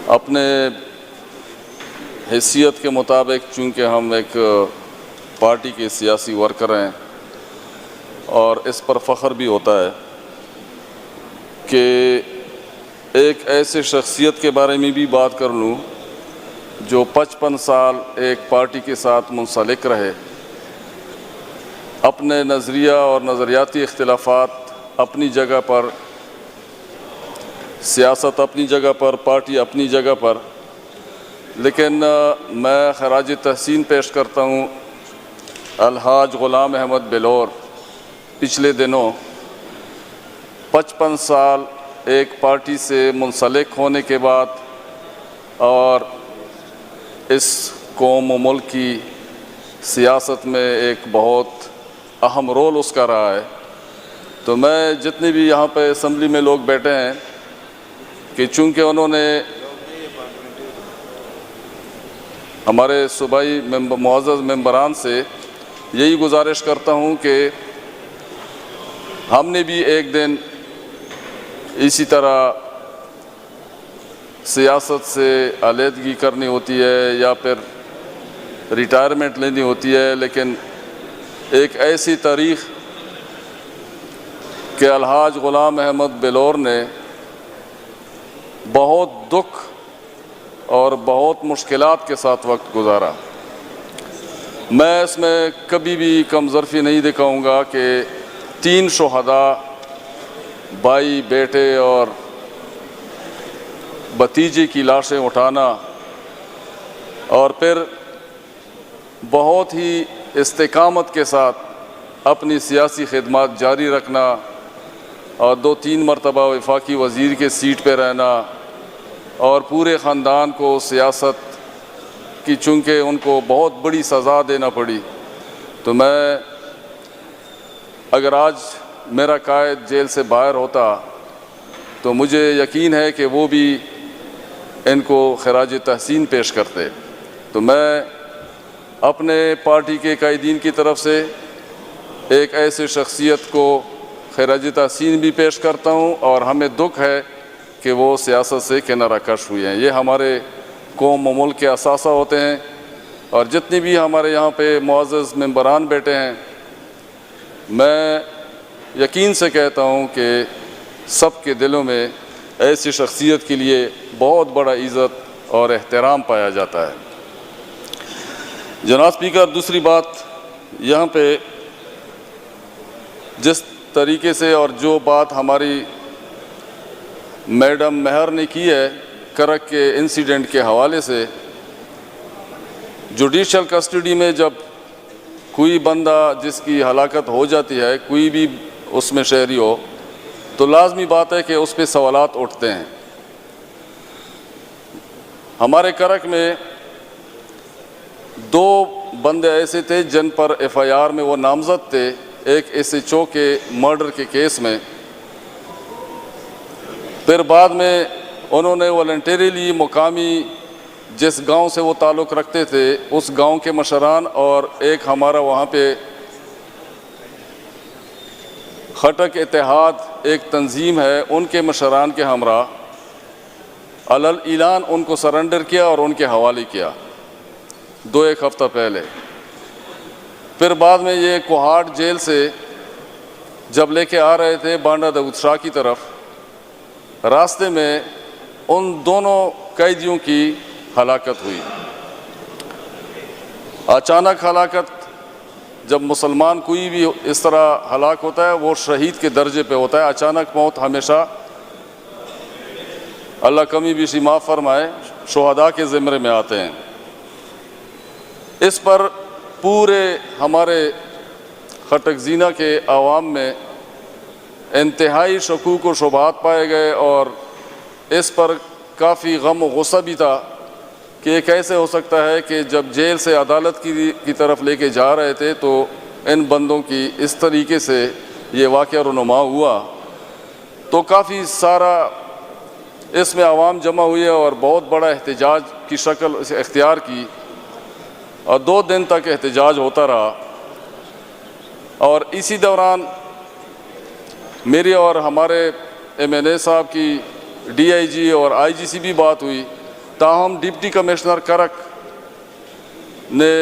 अपने हैसियत के मुताबिक, चूँकि हम एक पार्टी के सियासी वर्कर हैं और इस पर फ़ख्र भी होता है कि एक ऐसे शख्सियत के बारे में भी बात कर लूँ जो 55 साल एक पार्टी के साथ मुंसलिक रहे, अपने नज़रिया और नज़रियाती इख्तिलाफ़ात अपनी जगह पर, सियासत अपनी जगह पर, पार्टी अपनी जगह पर, लेकिन मैं खराज तहसीन पेश करता हूँ अलहाज ग़ुलाम अहमद बेलोर। पिछले दिनों 55 साल एक पार्टी से मुंसलिक होने के बाद और इस कौम व मुल्क की सियासत में एक बहुत अहम रोल उसका रहा है। तो मैं जितने भी यहाँ पे असम्बली में लोग बैठे हैं कि चूँकि उन्होंने हमारे सूबाई मुअज़्ज़ज़ मेंबरान से यही गुजारिश करता हूँ कि हमने भी एक दिन इसी तरह सियासत से अलहदगी करनी होती है या फिर रिटायरमेंट लेनी होती है, लेकिन एक ऐसी तारीख़ कि अलहाज ग़ुलाम अहमद बेलोर ने बहुत दुख और बहुत मुश्किलात के साथ वक्त गुजारा। मैं इसमें कभी भी कमज़रफ़ी नहीं दिखाऊंगा कि 3 शुहदा, भाई, बेटे और भतीजे की लाशें उठाना और फिर बहुत ही इस्तिकामत के साथ अपनी सियासी खिदमत जारी रखना और 2-3 मरतबा वफाकी वज़ीर के सीट पर रहना और पूरे ख़ानदान को सियासत की, चूँकि उनको बहुत बड़ी सज़ा देना पड़ी। तो मैं, अगर आज मेरा कायद जेल से बाहर होता तो मुझे यकीन है कि वो भी इनको खराज तहसीन पेश करते। तो मैं अपने पार्टी के कायदीन की तरफ से एक ऐसे शख्सियत को खराज तहसीन भी पेश करता हूँ और हमें दुख है कि वो सियासत से किनारा कश हुए हैं। ये हमारे कौम व मुल्क के असासा होते हैं और जितनी भी हमारे यहाँ पे मुअज़्ज़ज़ मेंबरान बैठे हैं, मैं यकीन से कहता हूँ कि सब के दिलों में ऐसी शख्सियत के लिए बहुत बड़ा इज़्ज़त और एहतराम पाया जाता है। जनाब स्पीकर, दूसरी बात, यहाँ पे जिस तरीके से और जो बात हमारी मैडम मेहर ने की है करक के इंसिडेंट के हवाले से, जुडिशल कस्टडी में जब कोई बंदा जिसकी हलाकत हो जाती है, कोई भी उसमें शहरी हो, तो लाजमी बात है कि उस पर सवालात उठते हैं। हमारे करक में 2 बंदे ऐसे थे जिन पर FIR में वो नामजद थे, एक SHO के मर्डर के केस में। फिर बाद में उन्होंने वॉलंटरीली मुकामी जिस गांव से वो ताल्लुक़ रखते थे उस गांव के मशरान और एक हमारा वहाँ पे खटक इत्तेहाद एक तंजीम है, उनके मशरान के हमरा अलल इलान उनको सरेंडर किया और उनके हवाले किया 2-1 हफ़्ता पहले। फिर बाद में ये कोहाट जेल से जब लेके आ रहे थे बांडा दाऊद शाह की तरफ, रास्ते में उन दोनों कैदियों की हलाकत हुई। अचानक हलाकत, जब मुसलमान कोई भी इस तरह हलाक होता है वो शहीद के दर्जे पे होता है। अचानक मौत हमेशा, अल्लाह कमी भी माफ़ फरमाए, शुहदा के ज़िम्मे में आते हैं। इस पर पूरे हमारे खटक ज़ीना के आवाम में इंतहाई शकूक व शुबहात पाए गए और इस पर काफ़ी गम व गुस्सा भी था कि ये कैसे हो सकता है कि जब जेल से अदालत की तरफ लेके जा रहे थे तो इन बंदों की इस तरीके से ये वाक़या रुनुमा हुआ। तो काफ़ी सारा इसमें आवाम जमा हुई और बहुत बड़ा एहतजाज की शक्ल इख्तियार की और 2 दिन तक एहतजाज होता रहा। और इसी दौरान मेरी और हमारे MNA साहब की DIG और IGC भी बात हुई ताहम डिप्टी कमिश्नर करक ने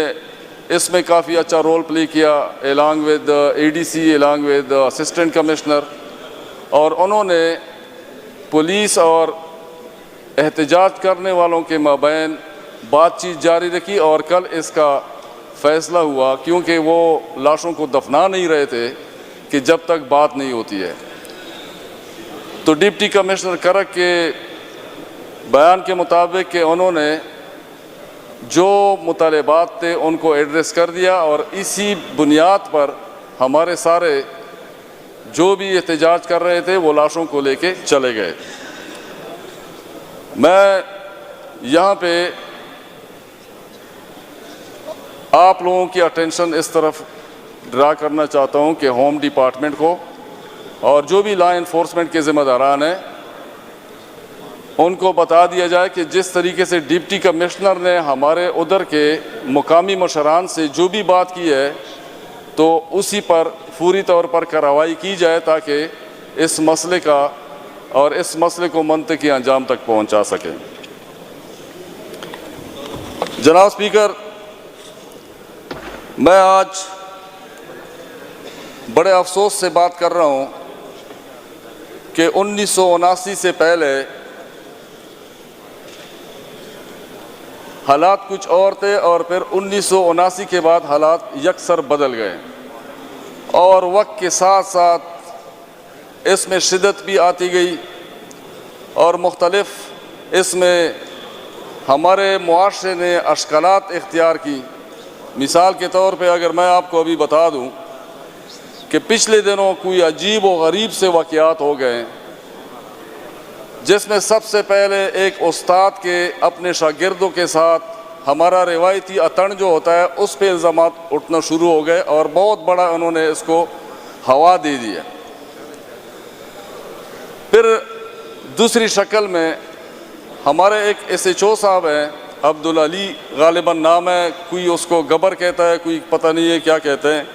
इसमें काफ़ी अच्छा रोल प्ले किया along with ADC, along with assistant commissioner, और उन्होंने पुलिस और एहतजाज करने वालों के माबैन बातचीत जारी रखी। और कल इसका फ़ैसला हुआ, क्योंकि वो लाशों को दफना नहीं रहे थे कि जब तक बात नहीं होती है। तो डिप्टी कमिश्नर करक के बयान के मुताबिक कि उन्होंने जो मुतालबात थे उनको एड्रेस कर दिया, और इसी बुनियाद पर हमारे सारे जो भी एहतजाज कर रहे थे वो लाशों को लेके चले गए। मैं यहाँ पे आप लोगों की अटेंशन इस तरफ ड्रा करना चाहता हूँ कि होम डिपार्टमेंट को और जो भी लॉ इन्फोर्समेंट के ज़िम्मेदारान हैं उनको बता दिया जाए कि जिस तरीके से डिप्टी कमिश्नर ने हमारे उधर के मुकामी मुशरान से जो भी बात की है तो उसी पर पूरी तौर पर कार्रवाई की जाए, ताकि इस मसले का और इस मसले को मंतकी अंजाम तक पहुंचा सकें। जनाब स्पीकर, मैं आज बड़े अफसोस से बात कर रहा हूं कि 1979 से पहले हालात कुछ और थे, और फिर 1979 के बाद हालात यकसर बदल गए, और वक्त के साथ साथ इसमें शिद्दत भी आती गई, और मुख्तलिफ इसमें हमारे मुआशरे ने अशकलात इख्तियार की। मिसाल के तौर पे अगर मैं आपको अभी बता दूं कि पिछले दिनों कोई अजीब व गरीब से वाक़यात हो गए, जिसमें सबसे पहले एक उस्ताद के अपने शागिर्दों के साथ हमारा रिवायती अतन जो होता है उस पे इल्ज़ामात उठना शुरू हो गए, और बहुत बड़ा उन्होंने इसको हवा दे दी है। फिर दूसरी शक्ल में हमारे एक SHO साहब हैं, अब्दुल अली गालिबन नाम है, कोई उसको गबर कहता है, कोई पता नहीं है क्या कहते हैं।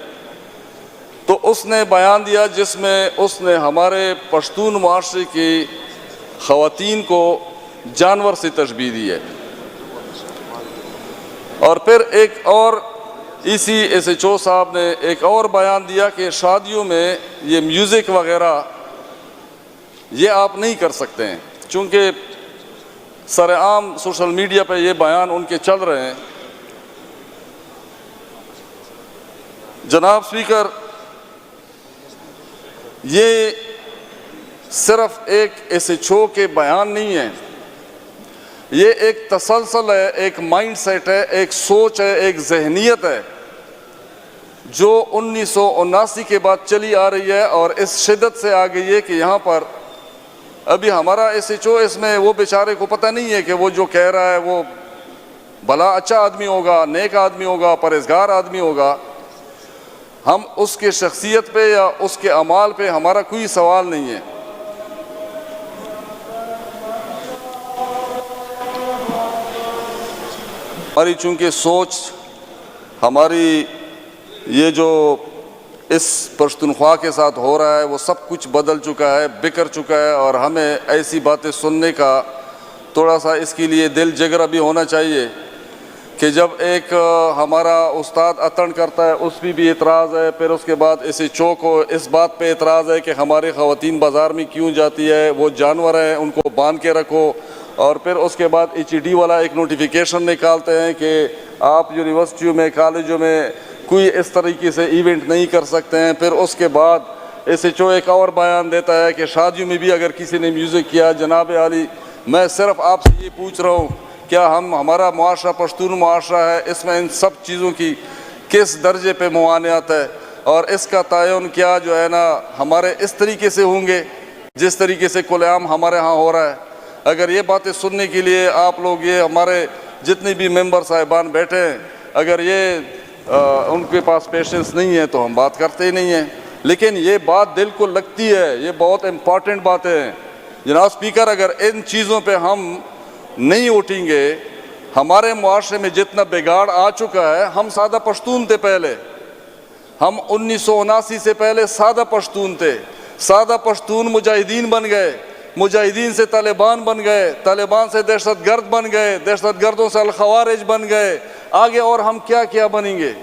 तो उसने बयान दिया जिसमें उसने हमारे पश्तून मुआशरे की ख़वातीन को जानवर से तशबीह दी है। और फिर एक और इसी SHO साहब ने एक और बयान दिया कि शादियों में ये म्यूज़िक वगैरह ये आप नहीं कर सकते हैं, चूँकि सरेआम सोशल मीडिया पे ये बयान उनके चल रहे हैं। जनाब स्पीकर, ये सिर्फ एक SHO के बयान नहीं है, ये एक तसलसल है, एक माइंड सेट है, एक सोच है, एक जहनीत है जो 1979 के बाद चली आ रही है, और इस शिद्दत से आ गई है कि यहाँ पर अभी हमारा SHO इसमें वो बेचारे को पता नहीं है कि वो जो कह रहा है वो भला अच्छा आदमी होगा, नेक आदमी होगा, परहेजगार आदमी होगा। हम उसके शख्सियत पे या उसके अमाल पे हमारा कोई सवाल नहीं है। हमारी चूँकि सोच, हमारी ये जो इस पश्तूनख्वा के साथ हो रहा है वो सब कुछ बदल चुका है, बिखर चुका है, और हमें ऐसी बातें सुनने का थोड़ा सा इसके लिए दिल जिगरा भी होना चाहिए कि जब एक हमारा उस्ताद अतन करता है उस पर भी एतराज़ है, फिर उसके बाद SHO को इस बात पे एतराज़ है कि हमारी ख़वातीन बाज़ार में क्यों जाती है, वो जानवर हैं उनको बांध के रखो, और फिर उसके बाद HED वाला एक नोटिफिकेशन निकालते हैं कि आप यूनिवर्सिटियों में, कॉलेजों में कोई इस तरीके से इवेंट नहीं कर सकते हैं। फिर उसके बाद SHO एक और बयान देता है कि शादियों में भी अगर किसी ने म्यूज़िक किया। जनाब आली, मैं सिर्फ आपसे ये पूछ रहा हूँ, क्या हमारा मुआशरा पश्तून मुआशरा है, इसमें इन सब चीज़ों की किस दर्जे पे मुआनियत है, और इसका तयन क्या जो है ना हमारे इस तरीके से होंगे जिस तरीके से कुलआम हमारे यहाँ हो रहा है। अगर ये बातें सुनने के लिए आप लोग, ये हमारे जितने भी मेंबर साहिबान बैठे हैं, अगर ये उनके पास पेशेंस नहीं है तो हम बात करते ही नहीं हैं। लेकिन ये बात दिल को लगती है, ये बहुत इम्पॉर्टेंट बातें हैं। जनाब स्पीकर, अगर इन चीज़ों पे हम नहीं उठेंगे, हमारे मुआशरे में जितना बिगाड़ आ चुका है, हम सादा पश्तून थे पहले, हम 1979 से पहले सादा पश्तून थे, सादा पश्तून मुजाहिदीन बन गए, मुजाहिदीन से तालिबान बन गए, तालिबान से दहशतगर्द बन गए, दहशतगर्दों से अल-खवारिज बन गए, आगे और हम क्या क्या बनेंगे।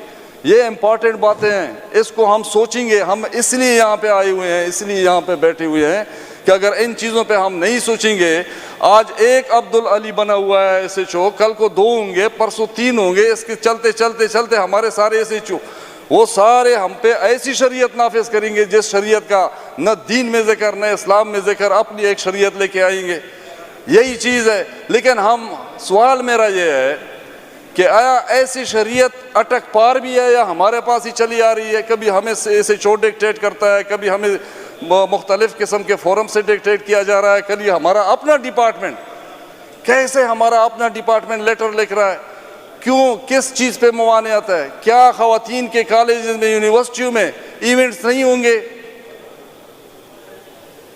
ये इम्पॉर्टेंट बातें हैं, इसको हम सोचेंगे। हम इसलिए यहाँ पे आए हुए हैं, इसलिए यहाँ पे बैठे हुए हैं कि अगर इन चीज़ों पे हम नहीं सोचेंगे, आज एक अब्दुल अली बना हुआ है SHO, कल को 2 होंगे, परसों 3 होंगे, इसके चलते चलते चलते हमारे सारे SHO वो सारे हम पे ऐसी शरीयत नाफिज करेंगे जिस शरीयत का न दीन में जिक्र न इस्लाम में जिक्र, अपनी एक शरीयत लेके आएंगे। यही चीज़ है। लेकिन हम सवाल मेरा ये है कि आया ऐसी शरीयत अटक पार भी है या हमारे पास ही चली आ रही है। कभी हमें SHO डिक्टेट करता है, कभी हमें मुख्तलिफ किस्म के फोरम से डिक्टेट किया जा रहा है, कभी हमारा अपना डिपार्टमेंट, कैसे हमारा अपना डिपार्टमेंट लेटर लिख रहा है, क्यों, किस चीज़ पे मवानियत है। क्या ख़वातीन के कॉलेज में, यूनिवर्सिटियों में इवेंट्स नहीं होंगे?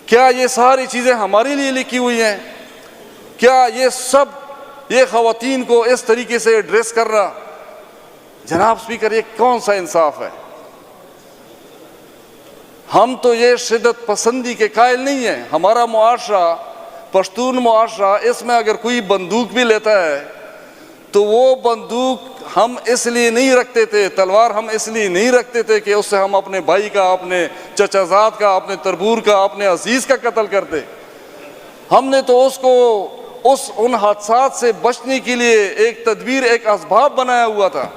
क्या ये सारी चीज़ें हमारे लिए लिखी हुई हैं? क्या ये सब, ये ख़वातीन को इस तरीके से एड्रेस करना, जनाब स्पीकर, ये कौन सा इंसाफ है? हम तो ये शिद्दत पसंदी के कायल नहीं हैं। हमारा मुआशरा, पश्तून मुआशरा, इसमें अगर कोई बंदूक भी लेता है तो वो बंदूक हम इसलिए नहीं रखते थे, तलवार हम इसलिए नहीं रखते थे कि उससे हम अपने भाई का, अपने चचाजाद का, अपने तरबूर का, अपने अजीज़ का कत्ल करते। हमने तो उसको उन हादसात से बचने के लिए एक तदबीर, एक असबाब बनाया हुआ था।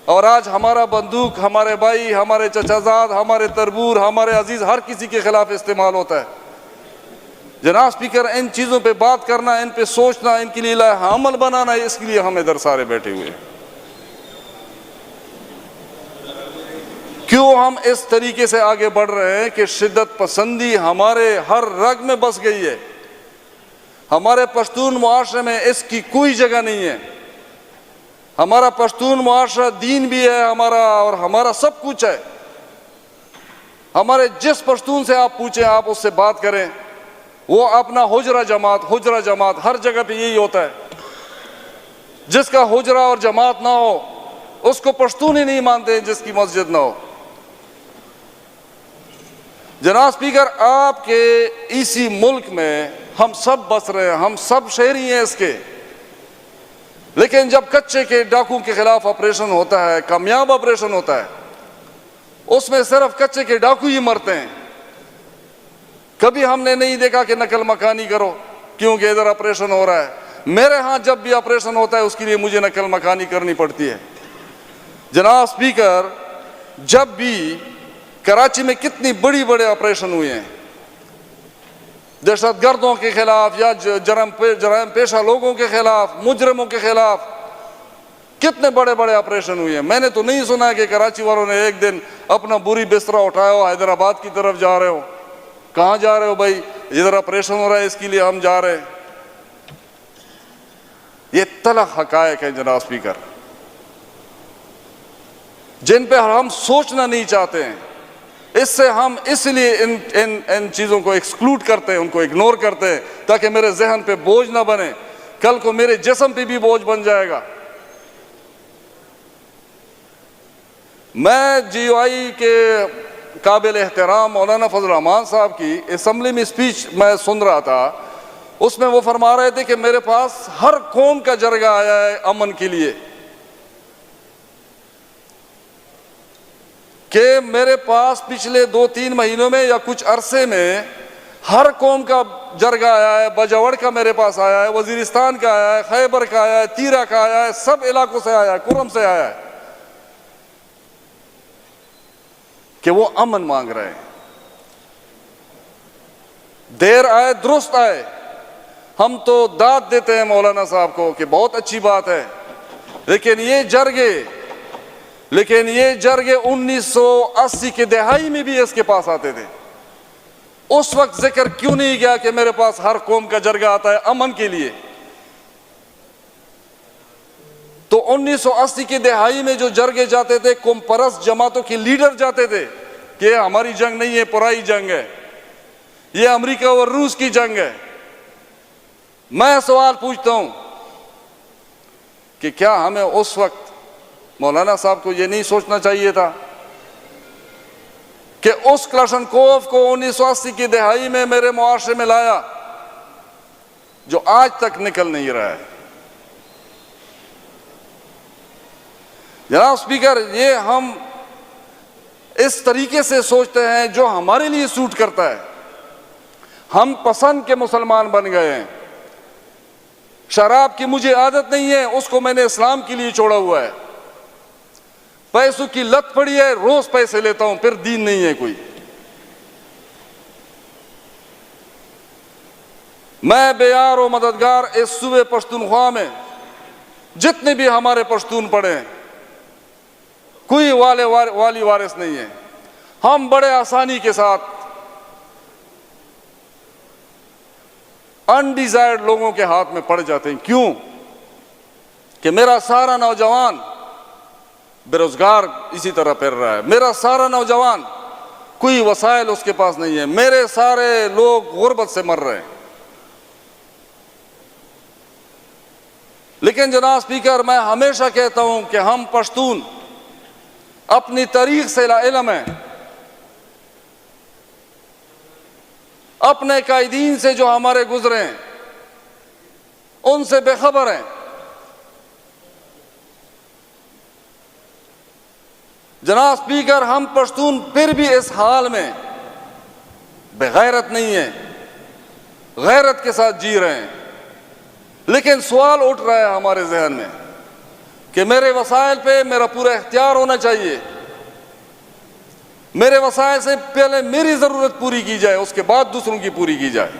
और आज हमारा बंदूक हमारे भाई, हमारे चचाजाद, हमारे तरबूर, हमारे अजीज़, हर किसी के ख़िलाफ़ इस्तेमाल होता है। जनाब स्पीकर, इन चीज़ों पे बात करना, इन पे सोचना, इनके लिए अमल बनाना, इसके लिए हम इधर सारे बैठे हुए हैं। क्यों हम इस तरीके से आगे बढ़ रहे हैं कि शिद्दत पसंदी हमारे हर रग में बस गई है। हमारे पश्तून मुआशरे में इसकी कोई जगह नहीं है। हमारा पश्तून मुआशरा दीन भी है हमारा, और हमारा सब कुछ है। हमारे जिस पश्तून से आप पूछें, आप उससे बात करें, वो अपना हुजरा जमात, हर जगह पे यही होता है। जिसका हुजरा और जमात ना हो उसको पश्तून ही नहीं मानते, जिसकी मस्जिद ना हो। जनाब स्पीकर, आपके इसी मुल्क में हम सब बस रहे हैं, हम सब शहरी हैं इसके। लेकिन जब कच्चे के डाकू के खिलाफ ऑपरेशन होता है, कामयाब ऑपरेशन होता है, उसमें सिर्फ कच्चे के डाकू ही मरते हैं। कभी हमने नहीं देखा कि नकल मकानी करो, क्योंकि इधर ऑपरेशन हो रहा है। मेरे यहाँ जब भी ऑपरेशन होता है उसके लिए मुझे नकल मकानी करनी पड़ती है। जनाब स्पीकर, जब भी कराची में कितनी बड़ी बड़े ऑपरेशन हुए हैं दहशतगर्दों के खिलाफ या जराइम पेशा लोगों के खिलाफ, मुजरिमों के खिलाफ, कितने बड़े बड़े ऑपरेशन हुए हैं। मैंने तो नहीं सुना है कि कराची वालों ने एक दिन अपना बुरी बिस्तरा उठाया हो, हैदराबाद की तरफ जा रहे हो। कहाँ जा रहे हो भाई? इधर ऑपरेशन हो रहा है, इसके लिए हम जा रहे हैं। ये तलख हकायक है जनाब स्पीकर, जिन पे हम सोचना नहीं चाहते हैं। इससे हम इसलिए इन चीज़ों को एक्सक्लूड करते हैं, उनको इग्नोर करते हैं, ताकि मेरे जहन पे बोझ ना बने। कल को मेरे जिस्म पे भी बोझ बन जाएगा। मैं GOI के काबिल एहतराम मौलाना फजल रहमान साहब की असम्बली में स्पीच मैं सुन रहा था। उसमें वो फरमा रहे थे कि मेरे पास हर कौम का जरगा आया है अमन के लिए, कि मेरे पास पिछले 2-3 महीनों में या कुछ अरसे में हर कौम का जरगा आया है। बजावड़ का मेरे पास आया है, वजीरिस्तान का आया है, खैबर का आया है, तीरा का आया है, सब इलाकों से आया है, कुरम से आया है, कि वो अमन मांग रहे हैं। देर आए दुरुस्त आए। हम तो दाद देते हैं मौलाना साहब को कि बहुत अच्छी बात है, लेकिन ये जरगे 1980 के दहाई में भी इसके पास आते थे। उस वक्त जिक्र क्यों नहीं किया कि मेरे पास हर कौम का जरगा आता है अमन के लिए? तो 1980 की दहाई में जो जरगे जाते थे, कौम परस्त जमातों के लीडर जाते थे कि हमारी जंग नहीं है, पुराई जंग है, ये अमेरिका और रूस की जंग है। मैं सवाल पूछता हूं कि क्या हमें उस वक्त मौलाना साहब को ये नहीं सोचना चाहिए था कि उस क्लाशनकोव को 1980 की दहाई में मेरे मुआशरे में लाया, जो आज तक निकल नहीं रहा है। जनाब स्पीकर, ये हम इस तरीके से सोचते हैं जो हमारे लिए सूट करता है। हम पसंद के मुसलमान बन गए हैं। शराब की मुझे आदत नहीं है, उसको मैंने इस्लाम के लिए छोड़ा हुआ है। पैसों की लत पड़ी है, रोज पैसे लेता हूं, फिर दीन नहीं है कोई। मैं बेयार और मददगार इस सूबे पश्तूनख्वा में जितने भी हमारे पश्तून पड़े हैं, कोई वाली वारिस नहीं है। हम बड़े आसानी के साथ अनडिजायर्ड लोगों के हाथ में पड़ जाते हैं। क्यों? कि मेरा सारा नौजवान बेरोजगार इसी तरह फिर रहा है, मेरा सारा नौजवान कोई वसाइल उसके पास नहीं है, मेरे सारे लोग गुर्बत से मर रहे हैं। लेकिन जनाब स्पीकर, मैं हमेशा कहता हूं कि हम पश्तून अपनी तारीख से इल्म है, अपने कायदीन से जो हमारे गुजरे हैं उनसे बेखबर हैं। जनाब स्पीकर, हम पश्तून फिर भी इस हाल में बेगैरत नहीं है, गैरत के साथ जी रहे हैं। लेकिन सवाल उठ रहा है हमारे जहन में कि मेरे वसाइल पे मेरा पूरा इख्तियार होना चाहिए, मेरे वसाइल से पहले मेरी जरूरत पूरी की जाए, उसके बाद दूसरों की पूरी की जाए।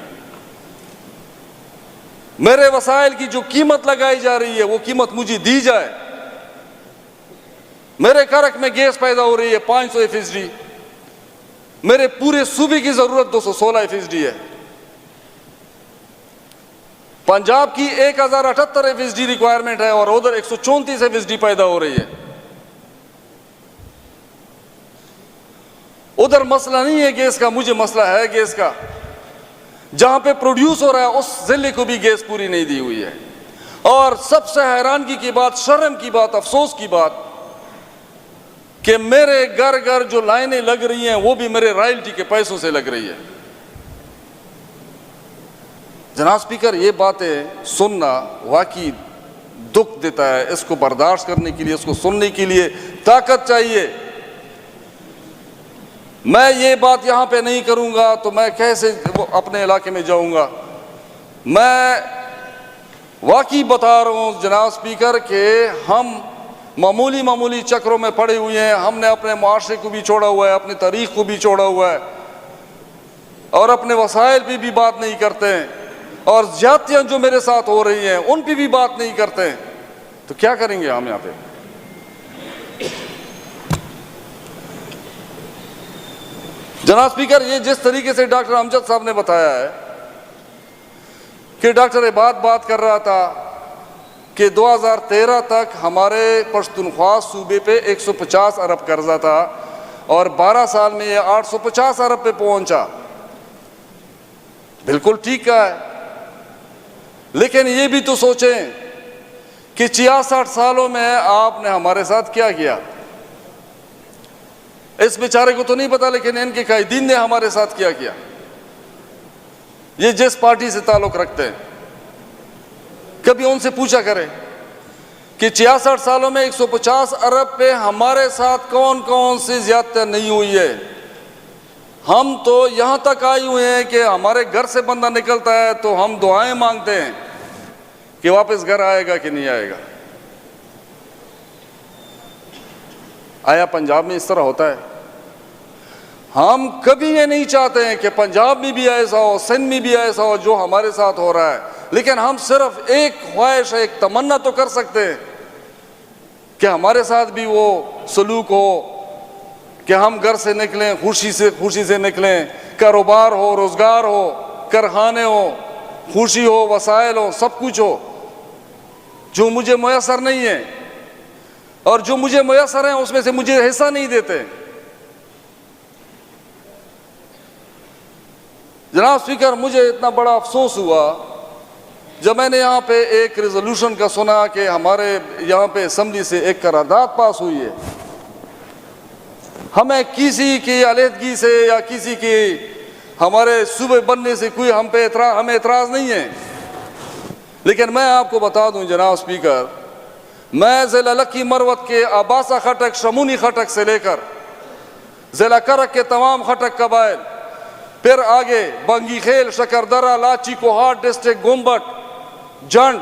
मेरे वसाइल की जो कीमत लगाई जा रही है वो कीमत मुझे दी जाए। मेरे करक में गैस पैदा हो रही है 500%, मेरे पूरे सूबे की जरूरत 216% है। पंजाब की 1078% रिक्वायरमेंट है और उधर 134% पैदा हो रही है। उधर मसला नहीं है गैस का, मुझे मसला है गैस का। जहां पे प्रोड्यूस हो रहा है उस जिले को भी गैस पूरी नहीं दी हुई है। और सबसे हैरानगी की बात, शर्म की बात, अफसोस की बात कि मेरे घर घर जो लाइनें लग रही हैं वो भी मेरे रॉयल्टी के पैसों से लग रही है। जनाब स्पीकर, ये बातें सुनना वाकई दुख देता है। इसको बर्दाश्त करने के लिए, इसको सुनने के लिए ताकत चाहिए। मैं ये बात यहां पे नहीं करूंगा तो मैं कैसे अपने इलाके में जाऊंगा। मैं वाकई बता रहा हूं जनाब स्पीकर कि हम मामूली चक्रों में पड़े हुए हैं। हमने अपने मुआशरे को भी छोड़ा हुआ है, अपनी तारीख को भी छोड़ा हुआ है और अपने वसाइल पे भी बात नहीं करते हैं, और ज्यादतियां जो मेरे साथ हो रही हैं उन पे भी बात नहीं करते हैं। तो क्या करेंगे हम यहाँ पे? जनाब स्पीकर, ये जिस तरीके से डॉक्टर अमजद साहब ने बताया है कि डॉक्टर इबाद बात कर रहा था कि 2013 तक हमारे पश्तूनख्वा सूबे पे 150 अरब कर्जा था और 12 साल में ये 850 अरब पे पहुंचा। बिल्कुल ठीक कहा है, लेकिन ये भी तो सोचें कि 66 सालों में आपने हमारे साथ क्या किया। इस बेचारे को तो नहीं पता, लेकिन इनके कायदीन ने हमारे साथ क्या किया। ये जिस पार्टी से ताल्लुक रखते हैं, कभी उनसे पूछा करें कि 66 सालों में 150 अरब पे हमारे साथ कौन कौन सी ज्यादती नहीं हुई है। हम तो यहां तक आए हुए हैं कि हमारे घर से बंदा निकलता है तो हम दुआएं मांगते हैं कि वापस घर आएगा कि नहीं आएगा। आया पंजाब में इस तरह होता है? हम कभी ये नहीं चाहते हैं कि पंजाब में भी ऐसा हो, सिंध में भी ऐसा हो जो हमारे साथ हो रहा है, लेकिन हम सिर्फ एक ख्वाहिश, एक तमन्ना तो कर सकते हैं कि हमारे साथ भी वो सलूक हो कि हम घर से निकलें खुशी से निकलें, कारोबार हो, रोजगार हो, कारखाने हो, खुशी हो, वसाइल हो, सब कुछ हो। जो मुझे मुयसर नहीं है और जो मुझे मुयसर है उसमें से मुझे हिस्सा नहीं देते। जनाब स्पीकर, मुझे इतना बड़ा अफसोस हुआ जब मैंने यहाँ पे एक रेजोल्यूशन का सुना कि हमारे यहाँ पे असेंबली से एक करारदाद पास हुई है। हमें किसी की अलहदगी से या किसी की हमारे सूबे बनने से कोई हमें एतराज़ नहीं है। लेकिन मैं आपको बता दूं जनाब स्पीकर, मैं ज़िला लकी मरवत के आबासा खटक, शमूनी खटक से लेकर ज़िला करक के तमाम खटक कबाइल, फिर आगे बंगी खेल, शकरदरा, लाची, कोहाट डिस्ट्रिक्ट, गुम्बट, जंड,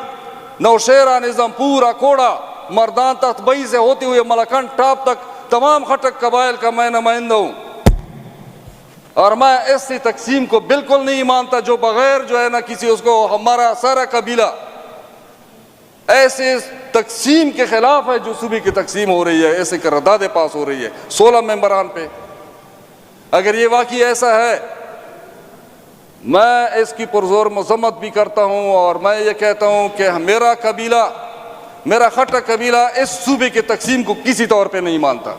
नौशेरा, निज़ामपुर, अकोड़ा, मर्दान तख्त बई से होते हुए मलखंड टॉप तक तमाम खटक कबाइल का मैं नुमाइंदा हूँ। और मैं ऐसी तकसीम को बिल्कुल नहीं मानता जो बगैर जो है ना किसी उसको हमारा सारा कबीला ऐसे तकसीम के खिलाफ है जो सूबे की तकसीम हो रही है, ऐसे करारदादें पास हो रही है 16 मेंबरान पे। अगर ये वाकई ऐसा है, मैं इसकी पुरजोर मजम्मत भी करता हूँ और मैं ये कहता हूँ कि मेरा कबीला, मेरा खटक कबीला इस सूबे की तकसीम को किसी तौर पे नहीं मानता।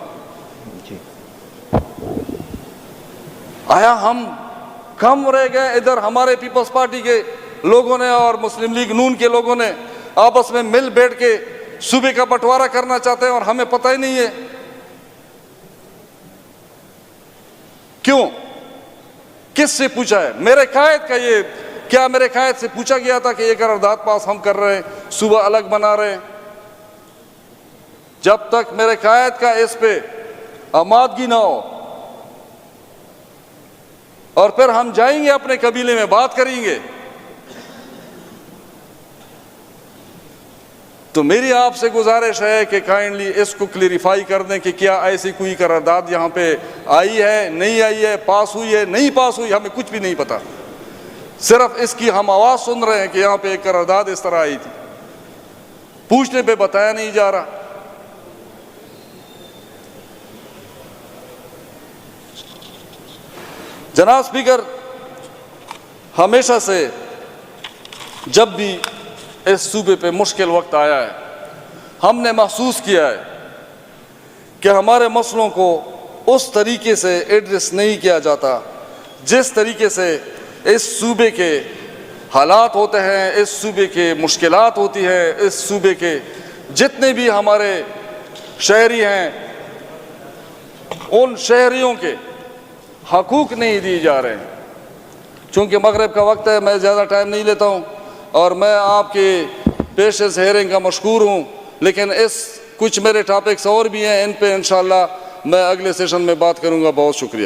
आया हम कम रह गए? इधर हमारे पीपल्स पार्टी के लोगों ने और मुस्लिम लीग नून के लोगों ने आपस में मिल बैठ के सूबे का बंटवारा करना चाहते हैं और हमें पता ही नहीं है क्यों, किससे पूछा है? मेरे कायद का ये क्या मेरे कायद से पूछा गया था कि ये करारदाद पास हम कर रहे हैं, सूबा अलग बना रहे हैं? जब तक मेरे कायद का इस पे आमादगी ना हो और फिर हम जाएंगे अपने कबीले में बात करेंगे। तो मेरी आपसे गुजारिश है कि काइंडली इसको क्लियरिफाई कर दें कि क्या ऐसी कोई करारदाद यहाँ पे आई है, नहीं आई है, पास हुई है, नहीं पास हुई, हमें कुछ भी नहीं पता। सिर्फ इसकी हम आवाज़ सुन रहे हैं कि यहाँ पे एक करारदाद इस तरह आई थी, पूछने पे बताया नहीं जा रहा। जनाब स्पीकर, हमेशा से जब भी इस सूबे पे मुश्किल वक्त आया है, हमने महसूस किया है कि हमारे मसलों को उस तरीके से एड्रेस नहीं किया जाता जिस तरीके से इस सूबे के हालात होते हैं, इस सूबे के मुश्किलात होती हैं, इस सूबे के जितने भी हमारे शहरी हैं उन शहरियों के हकूक़ नहीं दिए जा रहे हैं। चूँकि मगरिब का वक्त है, मैं ज़्यादा टाइम नहीं लेता हूँ और मैं आपके पेशे से हेयरिंग का मशकूर हूँ, लेकिन इस कुछ मेरे टॉपिक्स और भी हैं, इन पे इंशाअल्लाह मैं अगले सेशन में बात करूँगा। बहुत शुक्रिया।